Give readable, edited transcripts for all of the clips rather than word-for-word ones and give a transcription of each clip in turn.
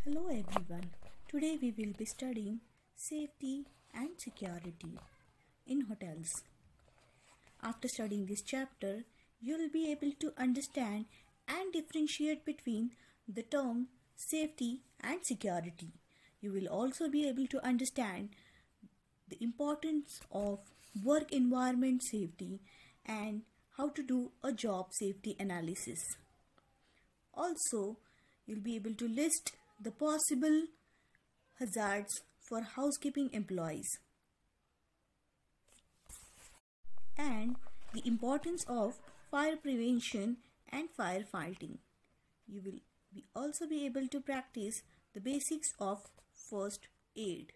Hello everyone. Today we will be studying safety and security in hotels. After studying this chapter, you will be able to understand and differentiate between the term safety and security. You will also be able to understand the importance of work environment safety and how to do a job safety analysis. Also, you'll be able to list the possible hazards for housekeeping employees and the importance of fire prevention and firefighting. You will also be able to practice the basics of first aid.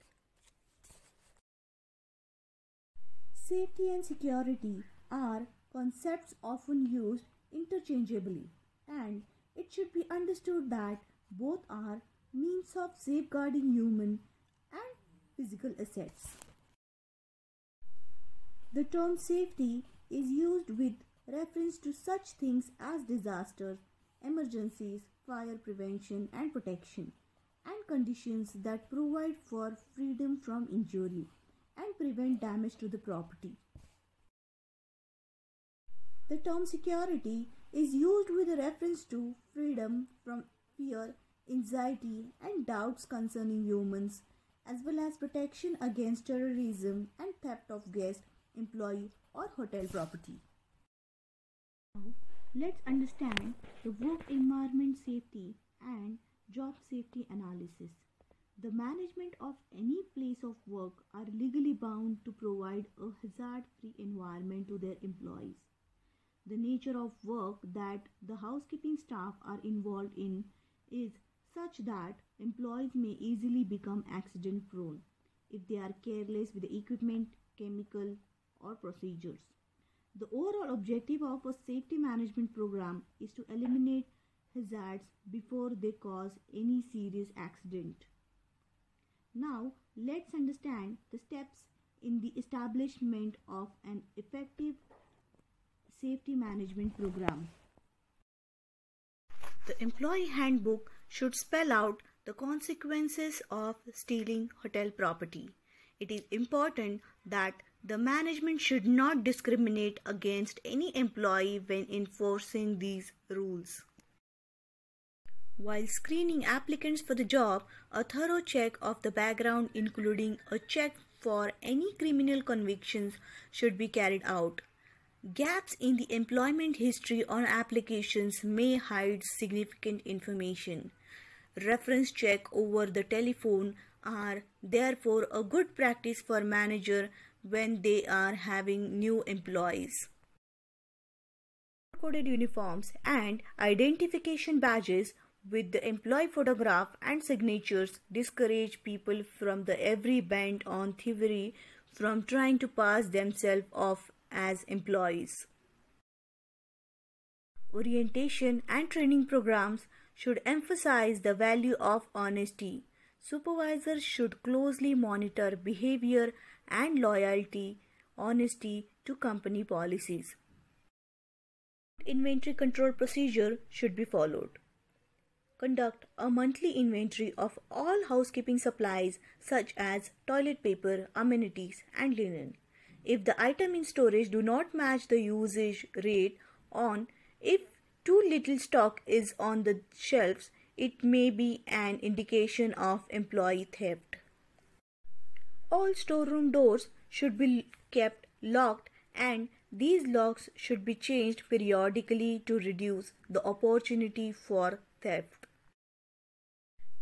Safety and security are concepts often used interchangeably, and it should be understood that both are means of safeguarding human and physical assets. The term safety is used with reference to such things as disasters, emergencies, fire prevention and protection, and conditions that provide for freedom from injury and prevent damage to the property. The term security is used with reference to freedom from fear, anxiety and doubts concerning humans, as well as protection against terrorism and theft of guest, employee or hotel property. Now, let's understand the work environment safety and job safety analysis. The management of any place of work are legally bound to provide a hazard-free environment to their employees. The nature of work that the housekeeping staff are involved in is such that employees may easily become accident prone if they are careless with the equipment, chemical or procedures. The overall objective of a safety management program is to eliminate hazards before they cause any serious accident. Now, let's understand the steps in the establishment of an effective safety management program. The employee handbook should spell out the consequences of stealing hotel property. It is important that the management should not discriminate against any employee when enforcing these rules. While screening applicants for the job, a thorough check of the background, including a check for any criminal convictions, should be carried out. Gaps in the employment history on applications may hide significant information. Reference check over the telephone are therefore a good practice for manager when they are having new employees. Coded uniforms and identification badges with the employee photograph and signatures discourage people from the every bent on thievery from trying to pass themselves off as employees. Orientation and training programs should emphasize the value of honesty. Supervisors should closely monitor behavior and loyalty, honesty to company policies. Inventory control procedure should be followed. Conduct a monthly inventory of all housekeeping supplies such as toilet paper, amenities and linen. If the item in storage do not match the usage rate if too little stock is on the shelves, it may be an indication of employee theft. All storeroom doors should be kept locked and these locks should be changed periodically to reduce the opportunity for theft.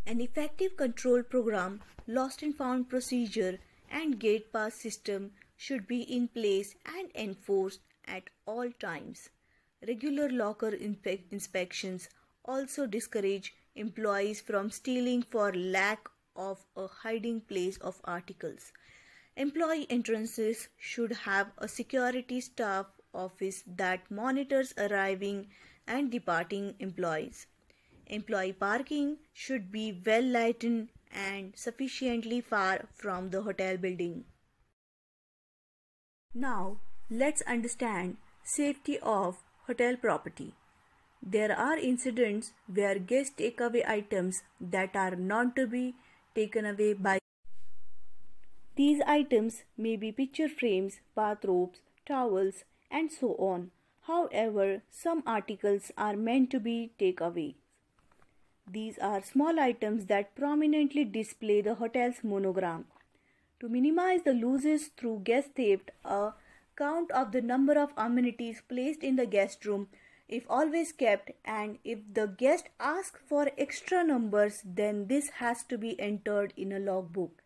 An effective control program, lost and found procedure and gate pass system should be in place and enforced at all times. Regular locker inspections also discourage employees from stealing for lack of a hiding place of articles. Employee entrances should have a security staff office that monitors arriving and departing employees. Employee parking should be well lighted and sufficiently far from the hotel building. Now, let's understand safety of hotel property. there are incidents where guests take away items that are not to be taken away by. These items may be picture frames, bathrobes, towels, and so on. However, some articles are meant to be takeaways. These are small items that prominently display the hotel's monogram. To minimize the losses through guest theft, a count of the number of amenities placed in the guest room if always kept, and if the guest asks for extra numbers, then this has to be entered in a logbook.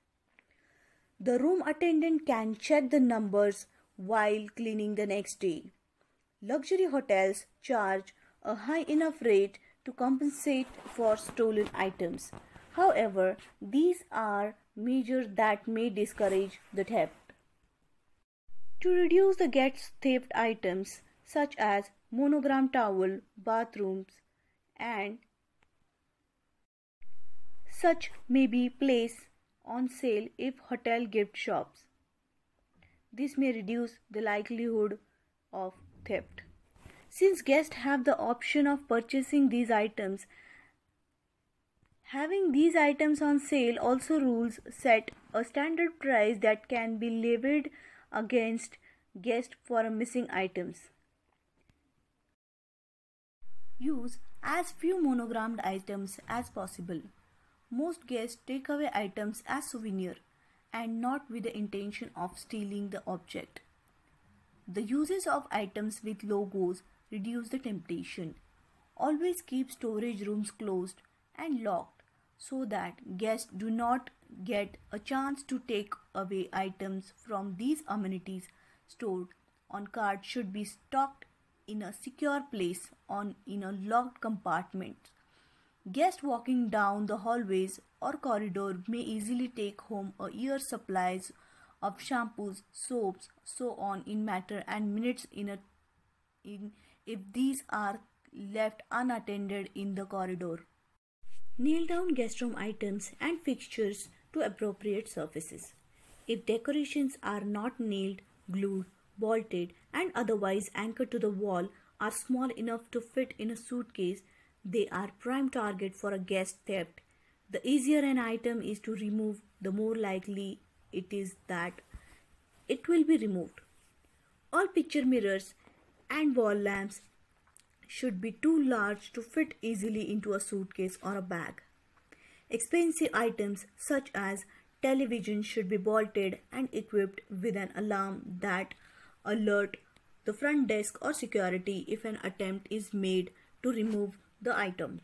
The room attendant can check the numbers while cleaning the next day. Luxury hotels charge a high enough rate to compensate for stolen items. However, these are measures that may discourage the theft. To reduce the guest theft items such as monogram towel, bathrooms, and such may be placed on sale if hotel gift shops. This may reduce the likelihood of theft. Since guests have the option of purchasing these items, having these items on sale also rules set a standard price that can be levied against guests for missing items. Use as few monogrammed items as possible. Most guests take away items as souvenir and not with the intention of stealing the object. The uses of items with logos reduce the temptation. Always keep storage rooms closed and locked so that guests do not get a chance to take away items from these amenities. Stored on cards should be stocked in a secure place in a locked compartment. Guests walking down the hallways or corridor may easily take home a year's supplies of shampoos, soaps, so on in matter and minutes if these are left unattended in the corridor. Nail down guest room items and fixtures to appropriate surfaces. If decorations are not nailed, glued, bolted, and otherwise anchored to the wall, are small enough to fit in a suitcase, they are prime target for a guest theft. The easier an item is to remove, the more likely it is that it will be removed. All picture mirrors and wall lamps should be too large to fit easily into a suitcase or a bag. Expensive items such as television should be bolted and equipped with an alarm that alert the front desk or security if an attempt is made to remove the item.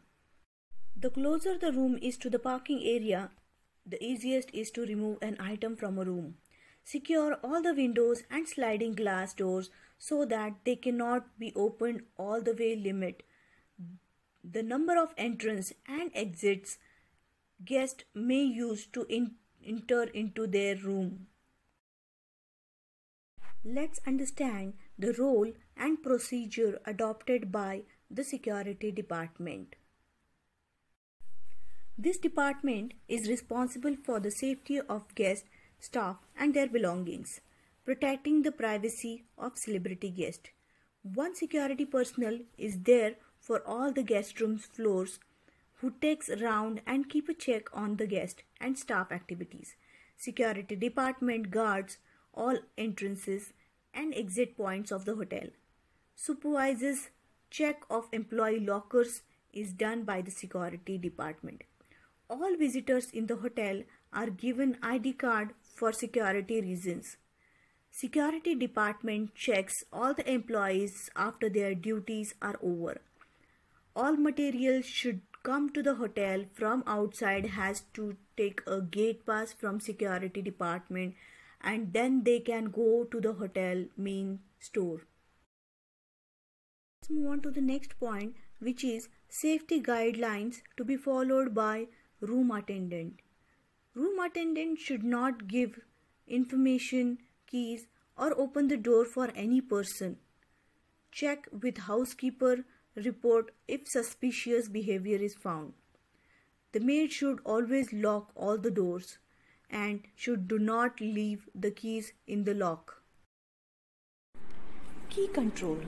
The closer the room is to the parking area, the easiest is to remove an item from a room. Secure all the windows and sliding glass doors so that they cannot be opened all the way. Limit the number of entrance and exits guests may use to enter into their room. Let's understand the role and procedure adopted by the security department. This department is responsible for the safety of guests, staff, and their belongings, protecting the privacy of celebrity guests. One security personnel is there for all the guest rooms floors who takes round and keep a check on the guest and staff activities. Security department guards all entrances and exit points of the hotel. Supervises check of employee lockers is done by the security department. All visitors in the hotel are given ID card for security reasons. Security department checks all the employees after their duties are over. All material should come to the hotel from outside has to take a gate pass from security department and then they can go to the hotel main store. Let's move on to the next point, which is safety guidelines to be followed by room attendant. Room attendant should not give information, keys, or open the door for any person. Check with housekeeper, report if suspicious behavior is found. The maid should always lock all the doors and do not leave the keys in the lock. Key control.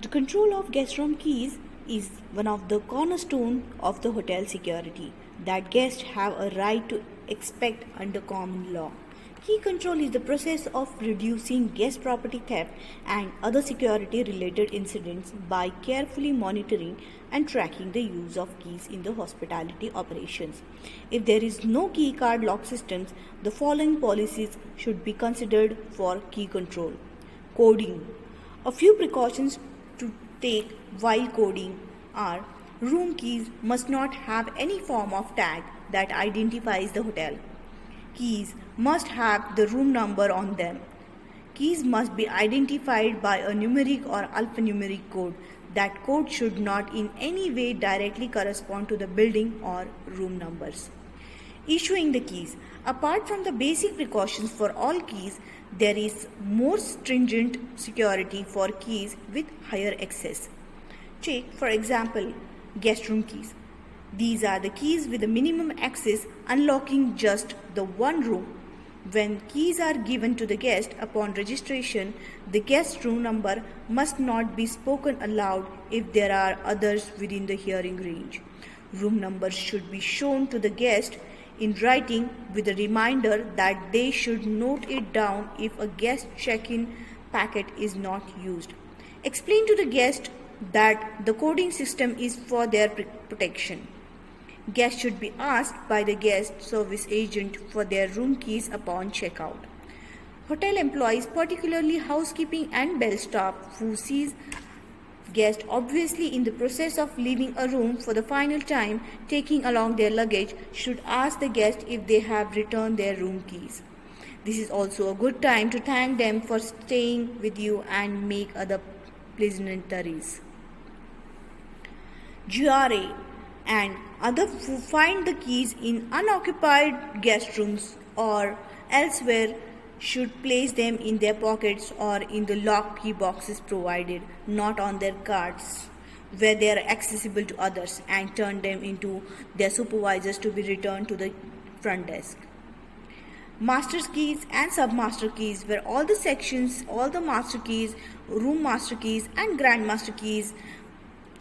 The control of guest room keys is one of the cornerstones of the hotel security that guests have a right to expect under common law. Key control is the process of reducing guest property theft and other security related incidents by carefully monitoring and tracking the use of keys in the hospitality operations. If there is no key card lock systems, the following policies should be considered for key control. Coding. A few precautions to take while coding are: room keys must not have any form of tag that identifies the hotel. Keys must have the room number on them. Keys must be identified by a numeric or alphanumeric code. That code should not in any way directly correspond to the building or room numbers. Issuing the keys. Apart from the basic precautions for all keys, there is more stringent security for keys with higher access. Take, for example, guest room keys. These are the keys with the minimum access, unlocking just the one room. When keys are given to the guest upon registration, the guest room number must not be spoken aloud if there are others within the hearing range. Room numbers should be shown to the guest in writing with a reminder that they should note it down if a guest check-in packet is not used. Explain to the guest that the coding system is for their protection. Guests should be asked by the guest service agent for their room keys upon checkout. Hotel employees, particularly housekeeping and bell staff who sees guests obviously in the process of leaving a room for the final time, taking along their luggage, should ask the guest if they have returned their room keys. This is also a good time to thank them for staying with you and make other pleasantries. GRA and others who find the keys in unoccupied guest rooms or elsewhere should place them in their pockets or in the locked key boxes provided, not on their cards where they are accessible to others, and turn them into their supervisors to be returned to the front desk. Master's keys and sub-master keys, where all the sections, all the master keys, room master keys and grand master keys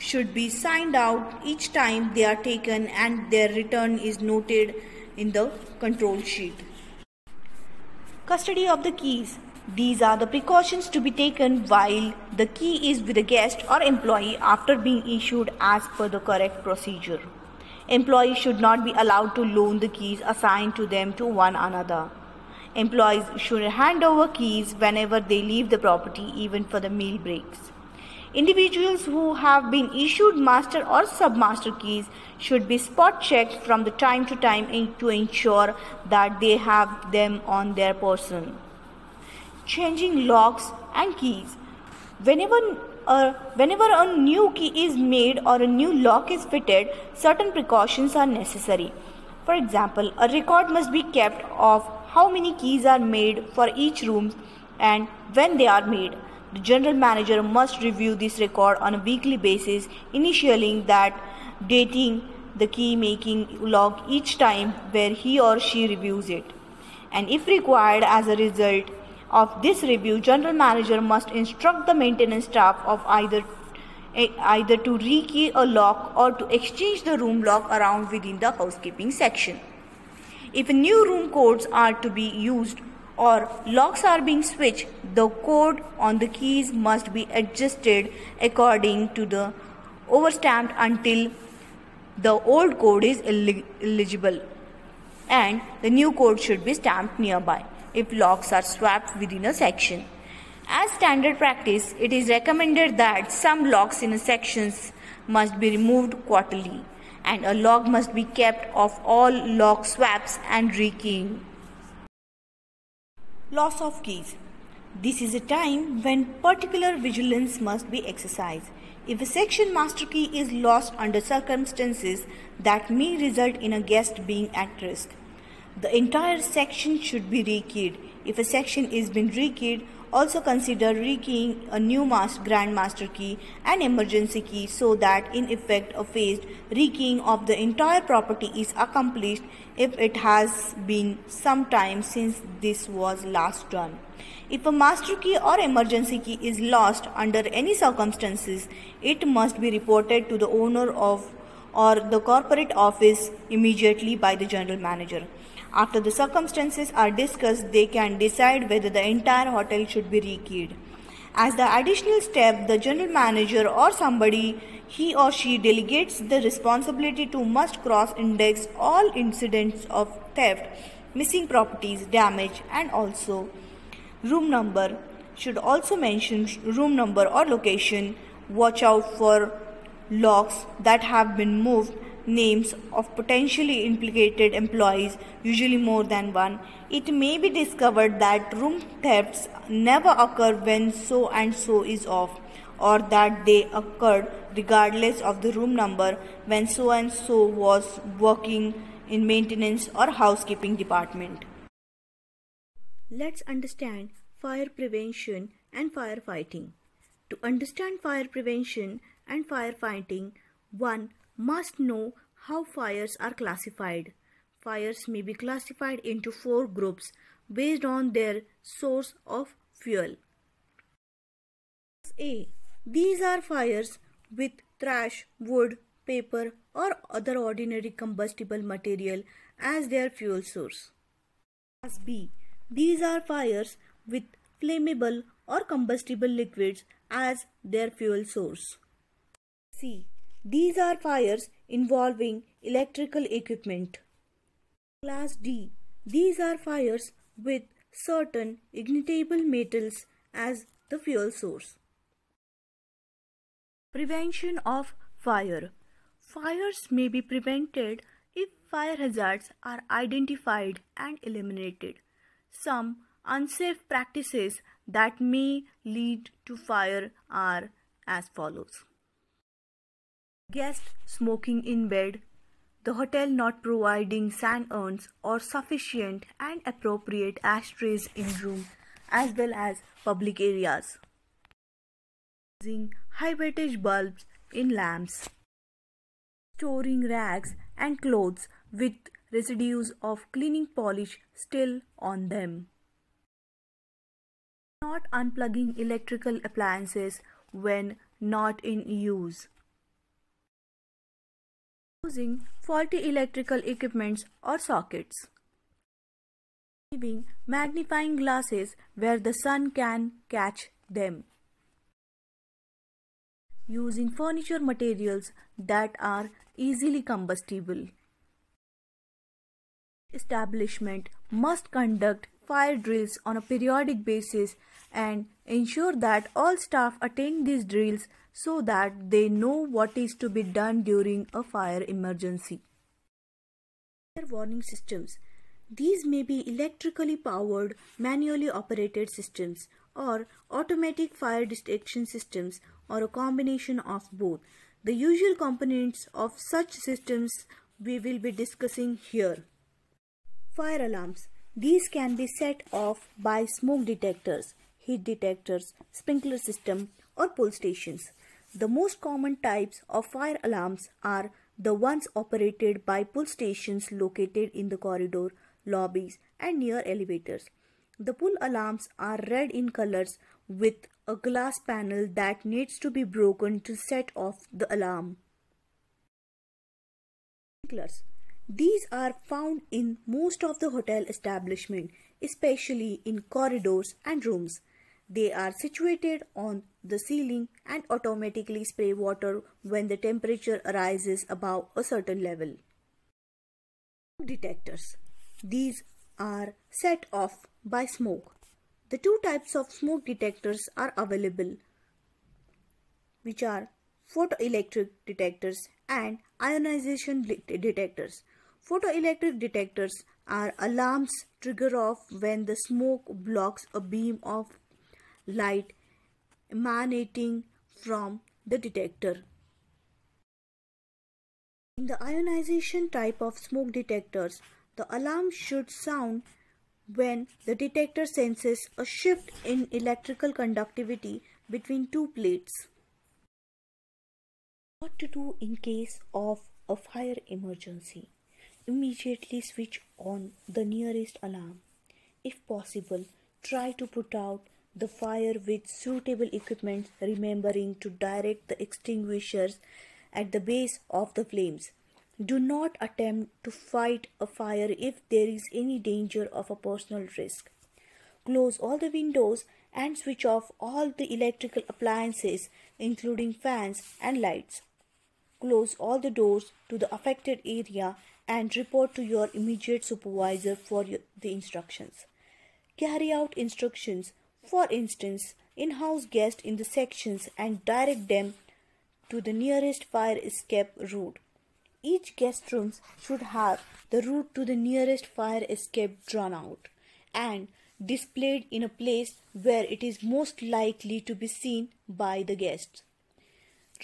should be signed out each time they are taken, and their return is noted in the control sheet. Custody of the keys. These are the precautions to be taken while the key is with a guest or employee after being issued as per the correct procedure. Employees should not be allowed to loan the keys assigned to them to one another. Employees should hand over keys whenever they leave the property, even for the meal breaks. Individuals who have been issued master or sub-master keys should be spot checked from the time to time to ensure that they have them on their person. Changing locks and keys. Whenever a new key is made or a new lock is fitted, certain precautions are necessary. For example, a record must be kept of how many keys are made for each room and when they are made. The general manager must review this record on a weekly basis, initialing that dating the key making log each time where he or she reviews it. And if required, as a result of this review, general manager must instruct the maintenance staff of either to rekey a lock or to exchange the room lock around within the housekeeping section. If new room codes are to be used or locks are being switched, the code on the keys must be adjusted according to the overstamped until the old code is illegible, and the new code should be stamped nearby if locks are swapped within a section. As standard practice, it is recommended that some locks in a sections must be removed quarterly, and a log must be kept of all lock swaps and rekeying. Loss of keys. This is a time when particular vigilance must be exercised. If a section master key is lost under circumstances that may result in a guest being at risk, the entire section should be rekeyed. If a section is been rekeyed, also consider rekeying a new Grand Master key and emergency key so that in effect a phased rekeying of the entire property is accomplished if it has been some time since this was last done. If a master key or emergency key is lost under any circumstances, it must be reported to the owner of or the corporate office immediately by the general manager. After the circumstances are discussed, they can decide whether the entire hotel should be rekeyed. As the additional step, the general manager or somebody he or she delegates the responsibility to must cross-index all incidents of theft, missing properties, damage, and also room number. Should also mention room number or location. Watch out for locks that have been moved, names of potentially implicated employees, usually more than one. It may be discovered that room thefts never occur when so and so is off, or that they occurred regardless of the room number when so and so was working in maintenance or housekeeping department. Let's understand fire prevention and firefighting. To understand fire prevention and firefighting, one must know how fires are classified. Fires may be classified into 4 groups based on their source of fuel. A. These are fires with trash, wood, paper, or other ordinary combustible material as their fuel source. Class B. These are fires with flammable or combustible liquids as their fuel source. C. These are fires involving electrical equipment. Class D. These are fires with certain ignitable metals as the fuel source. Prevention of fire. Fires may be prevented if fire hazards are identified and eliminated. Some unsafe practices that may lead to fire are as follows. Guest smoking in bed, the hotel not providing sand urns or sufficient and appropriate ashtrays in room as well as public areas. Using high wattage bulbs in lamps. Storing rags and clothes with residues of cleaning polish still on them. Not unplugging electrical appliances when not in use. Using faulty electrical equipments or sockets. Leaving magnifying glasses where the sun can catch them. Using furniture materials that are easily combustible. Establishment must conduct fire drills on a periodic basis and ensure that all staff attend these drills so that they know what is to be done during a fire emergency. Fire warning systems. These may be electrically powered, manually operated systems or automatic fire detection systems or a combination of both. The usual components of such systems we will be discussing here. Fire alarms. These can be set off by smoke detectors, heat detectors, sprinkler system or pull stations. The most common types of fire alarms are the ones operated by pull stations located in the corridor, lobbies and near elevators. The pull alarms are red in colors with a glass panel that needs to be broken to set off the alarm. Sprinklers. These are found in most of the hotel establishment, especially in corridors and rooms. They are situated on the ceiling and automatically spray water when the temperature rises above a certain level. Smoke detectors. These are set off by smoke. The 2 types of smoke detectors are available, which are photoelectric detectors and ionization detectors. Photoelectric detectors are alarms trigger off when the smoke blocks a beam of light emanating from the detector. In the ionization type of smoke detectors, the alarm should sound when the detector senses a shift in electrical conductivity between two plates. What to do in case of a fire emergency? Immediately switch on the nearest alarm. If possible, try to put out the fire with suitable equipment, remembering to direct the extinguishers at the base of the flames. Do not attempt to fight a fire if there is any danger of a personal risk. Close all the windows and switch off all the electrical appliances, including fans and lights. Close all the doors to the affected area and report to your immediate supervisor for the instructions. Carry out instructions, for instance, in-house guests in the sections, and direct them to the nearest fire escape route. Each guest room should have the route to the nearest fire escape drawn out and displayed in a place where it is most likely to be seen by the guests.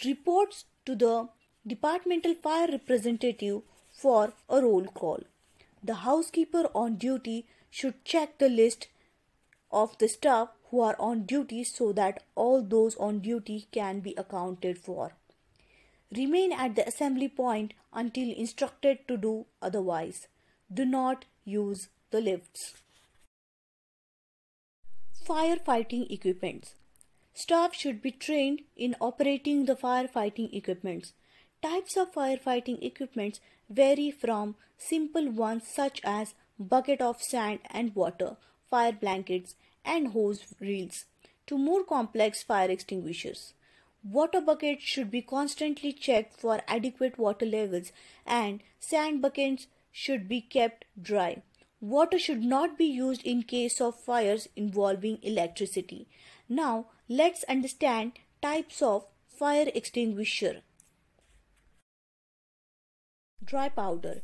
Reports to the departmental fire representative for a roll call. The housekeeper on duty should check the list of the staff who are on duty so that all those on duty can be accounted for. Remain at the assembly point until instructed to do otherwise. Do not use the lifts. Firefighting equipments. Staff should be trained in operating the firefighting equipments. Types of firefighting equipments vary from simple ones such as bucket of sand and water, fire blankets, and hose reels, to more complex fire extinguishers. Water buckets should be constantly checked for adequate water levels, and sand buckets should be kept dry. Water should not be used in case of fires involving electricity. Now, let's understand types of fire extinguisher. Dry powder.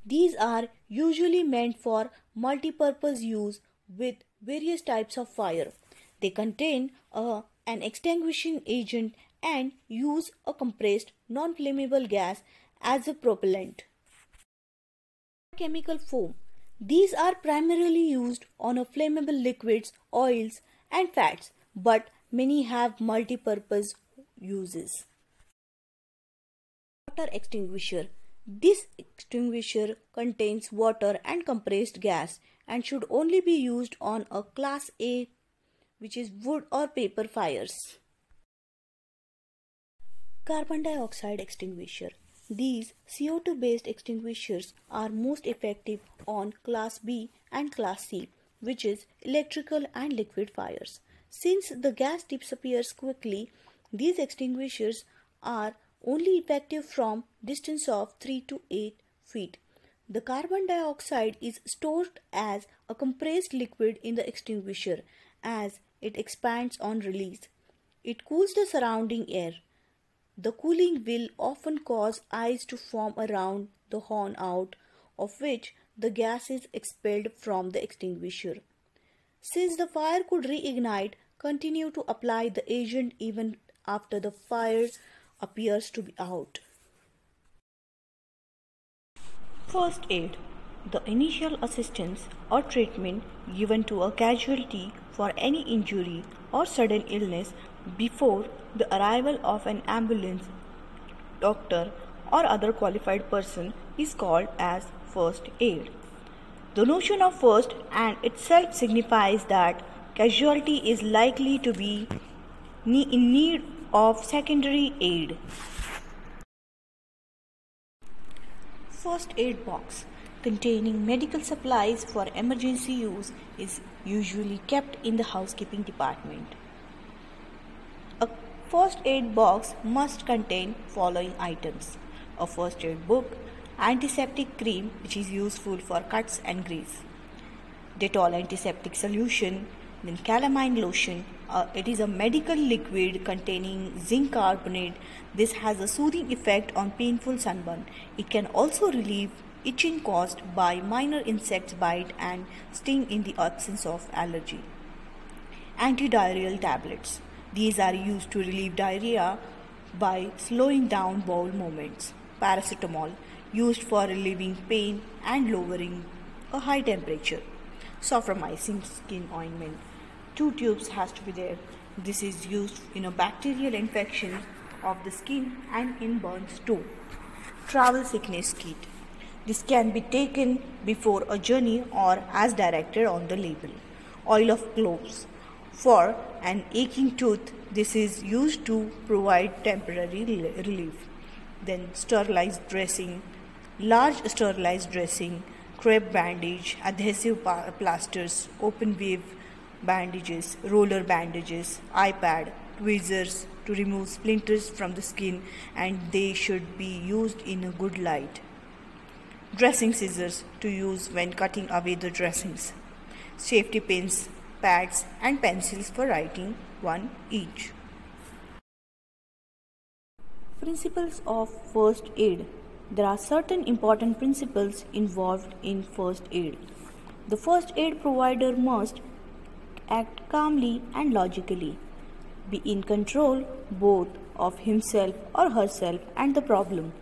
These are usually meant for multi-purpose use with various types of fire. They contain an extinguishing agent and use a compressed non-flammable gas as a propellant. Chemical foam. These are primarily used on a flammable liquids, oils and fats, but many have multi-purpose uses. Water extinguisher. This extinguisher contains water and compressed gas and should only be used on a class A, which is wood or paper fires. Carbon dioxide extinguisher. These CO2 based extinguishers are most effective on class B and class C, which is electrical and liquid fires. Since the gas disappears quickly, these extinguishers are only effective from distance of 3 to 8 feet. The carbon dioxide is stored as a compressed liquid in the extinguisher as it expands on release. It cools the surrounding air. The cooling will often cause ice to form around the horn out of which the gas is expelled from the extinguisher. Since the fire could reignite, continue to apply the agent even after the fire appears to be out. First aid. The initial assistance or treatment given to a casualty for any injury or sudden illness before the arrival of an ambulance, doctor or other qualified person is called as first aid. The notion of first and itself signifies that casualty is likely to be in need of secondary aid. First aid box containing medical supplies for emergency use is usually kept in the housekeeping department. A first aid box must contain following items: a first aid book, antiseptic cream which is useful for cuts and grease, Dettol antiseptic solution, then calamine lotion. It is a medical liquid containing zinc carbonate. This has a soothing effect on painful sunburn. It can also relieve itching caused by minor insect bite and sting in the absence of allergy. Antidiarrheal tablets. These are used to relieve diarrhea by slowing down bowel movements. Paracetamol, used for relieving pain and lowering a high temperature. Soframycin skin ointment. 2 tubes has to be there. This is used in a bacterial infection of the skin and in burns too. Travel sickness kit. This can be taken before a journey or as directed on the label. Oil of cloves. For an aching tooth, this is used to provide temporary relief. Then sterilized dressing, large sterilized dressing, crepe bandage, adhesive plasters, open wave bandages, roller bandages, eye pad, tweezers to remove splinters from the skin, and they should be used in a good light. Dressing scissors to use when cutting away the dressings. Safety pins, pads and pencils for writing, 1 each. Principles of first aid. There are certain important principles involved in first aid. The first aid provider must act calmly and logically, be in control both of himself or herself and the problem,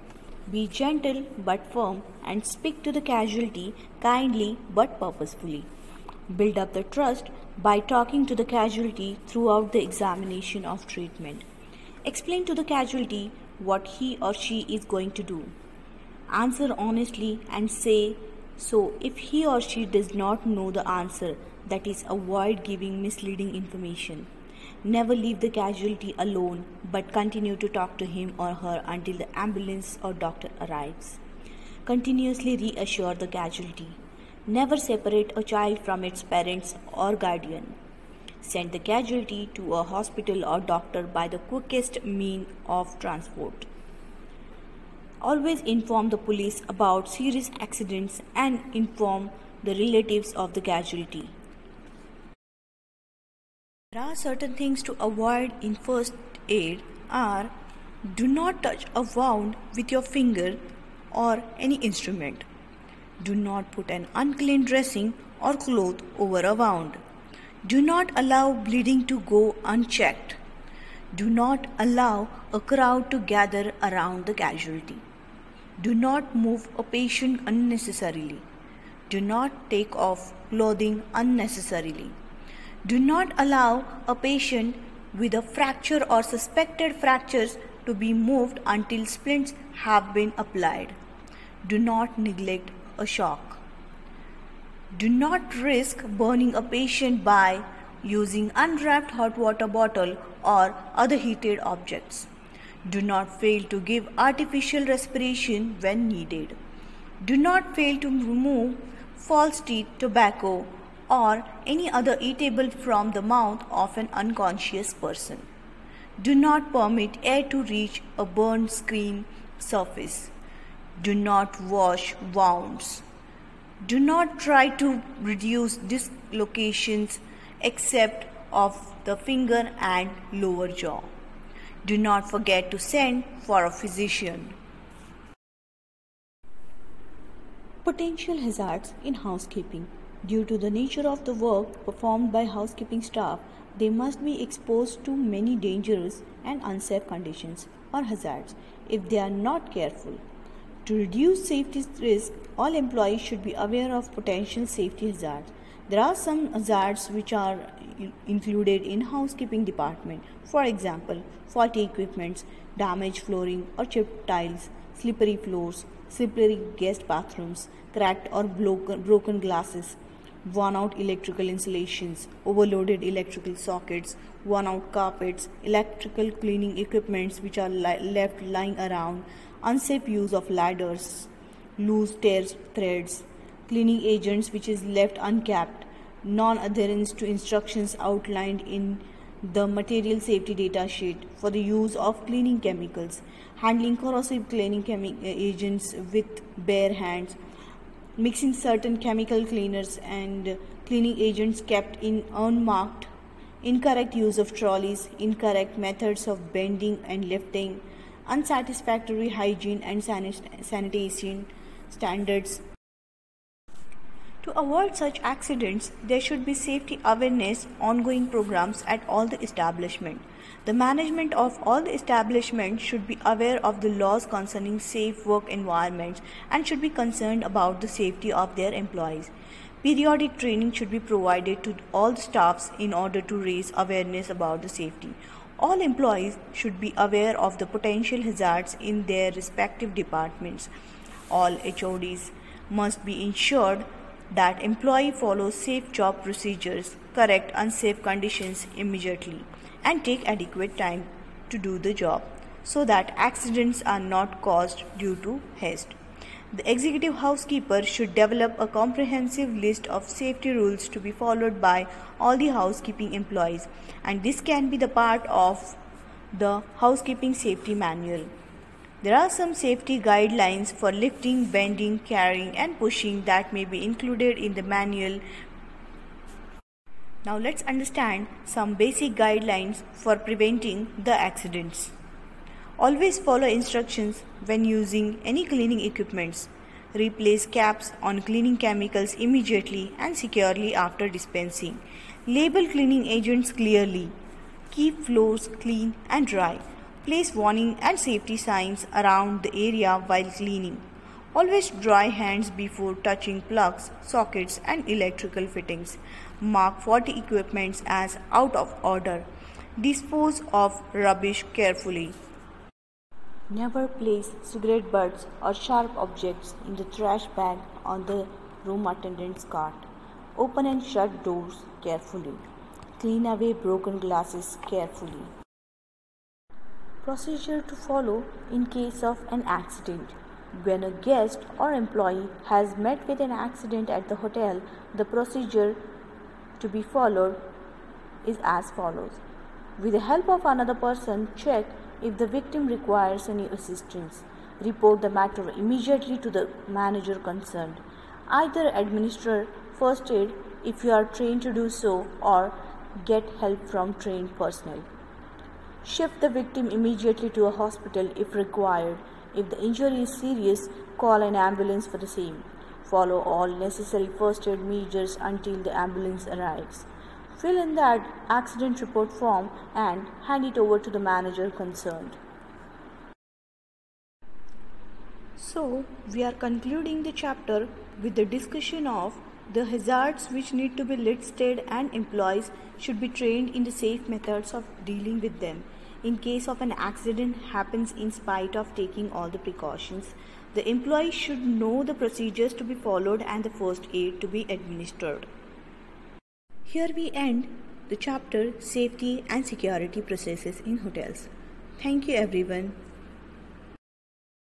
be gentle but firm and speak to the casualty kindly but purposefully. Build up the trust by talking to the casualty throughout the examination of treatment. Explain to the casualty what he or she is going to do. Answer honestly and say so if he or she does not know the answer, that is, avoid giving misleading information. Never leave the casualty alone but continue to talk to him or her until the ambulance or doctor arrives. Continuously reassure the casualty. Never separate a child from its parents or guardian. Send the casualty to a hospital or doctor by the quickest means of transport. Always inform the police about serious accidents and inform the relatives of the casualty. There are certain things to avoid in first aid are: do not touch a wound with your finger or any instrument. Do not put an unclean dressing or cloth over a wound. Do not allow bleeding to go unchecked. Do not allow a crowd to gather around the casualty. Do not move a patient unnecessarily. Do not take off clothing unnecessarily. Do not allow a patient with a fracture or suspected fractures to be moved until splints have been applied. Do not neglect a shock. Do not risk burning a patient by using unwrapped hot water bottle or other heated objects. Do not fail to give artificial respiration when needed. Do not fail to remove false teeth, tobacco, or any other eatable from the mouth of an unconscious person. Do not permit air to reach a burned skin surface. Do not wash wounds. Do not try to reduce dislocations except of the finger and lower jaw. Do not forget to send for a physician. Potential hazards in housekeeping. Due to the nature of the work performed by housekeeping staff, they must be exposed to many dangerous and unsafe conditions or hazards if they are not careful. To reduce safety risk, all employees should be aware of potential safety hazards. There are some hazards which are included in housekeeping department. For example, faulty equipments, damaged flooring or chipped tiles, slippery floors, slippery guest bathrooms, cracked or broken glasses, worn-out electrical installations, overloaded electrical sockets, worn-out carpets, electrical cleaning equipments which are left lying around, unsafe use of ladders, loose threads, cleaning agents which is left uncapped, non-adherence to instructions outlined in the material safety data sheet for the use of cleaning chemicals, handling corrosive cleaning agents with bare hands, mixing certain chemical cleaners and cleaning agents kept in unmarked, incorrect use of trolleys, incorrect methods of bending and lifting, unsatisfactory hygiene and sanitation standards. To avoid such accidents, there should be safety awareness ongoing programs at all the establishment. The management of all the establishments should be aware of the laws concerning safe work environments and should be concerned about the safety of their employees. Periodic training should be provided to all staffs in order to raise awareness about the safety. All employees should be aware of the potential hazards in their respective departments. All HODs must be ensured that employee follows safe job procedures, correct unsafe conditions immediately, and take adequate time to do the job so that accidents are not caused due to haste. The executive housekeeper should develop a comprehensive list of safety rules to be followed by all the housekeeping employees, and this can be the part of the housekeeping safety manual. There are some safety guidelines for lifting, bending, carrying and pushing that may be included in the manual. Now let's understand some basic guidelines for preventing the accidents. Always follow instructions when using any cleaning equipments. Replace caps on cleaning chemicals immediately and securely after dispensing. Label cleaning agents clearly. Keep floors clean and dry. Place warning and safety signs around the area while cleaning. Always dry hands before touching plugs, sockets and electrical fittings. Mark faulty equipment as out of order. Dispose of rubbish carefully. Never place cigarette butts or sharp objects in the trash bag on the room attendant's cart. Open and shut doors carefully. Clean away broken glasses carefully. Procedure to follow in case of an accident. When a guest or employee has met with an accident at the hotel, the procedure to be followed is as follows. With the help of another person, check if the victim requires any assistance. Report the matter immediately to the manager concerned. Either administer first aid if you are trained to do so or get help from trained personnel. Shift the victim immediately to a hospital if required. If the injury is serious, call an ambulance for the same. Follow all necessary first aid measures until the ambulance arrives. Fill in that accident report form and hand it over to the manager concerned. So, we are concluding the chapter with the discussion of the hazards which need to be listed and employees should be trained in the safe methods of dealing with them. In case of an accident happens in spite of taking all the precautions, the employee should know the procedures to be followed and the first aid to be administered. Here we end the chapter Safety and Security Processes in Hotels. Thank you everyone.